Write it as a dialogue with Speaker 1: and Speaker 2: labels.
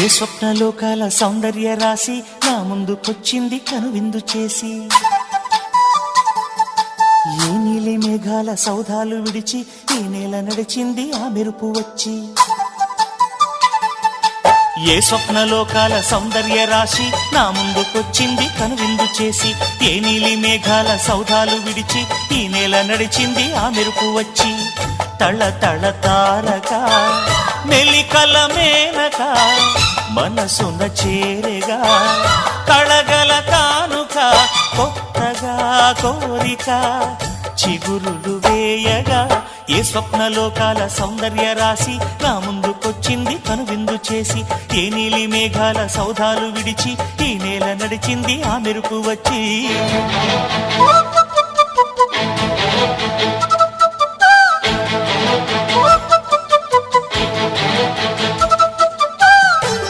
Speaker 1: ఏ స్వప్నలోకాల సౌందర్య రాశి నా ముందుకొచ్చింది కనువిందు చేసి, ఏ నీలి మేఘాల సౌధాలు విడిచి ఈ నేల నడిచింది ఆ మెరుపు వచ్చి. ఏ స్వప్నలోకాల సౌందర్య రాశి నా ముందుకొచ్చింది కనువిందు చేసి, ఏ నీలి మేఘాల సౌధాలు విడిచి ఈ నేల నడిచింది ఆ మెరుపు వచ్చి. తళ తళ తారక మెలికల మేనక మనసున చేరేగా, కళగల కానుక కొత్తగా కోరిక చిగురులు వేయగా. ఏ స్వప్నలోకాల సౌందర్య రాశి నా ముందుకొచ్చింది కనువిందు చేసి, ఏ నీలి మేఘాల సౌధాలు విడిచి ఈ నేల నడిచింది ఆ మెరుపు వచ్చి.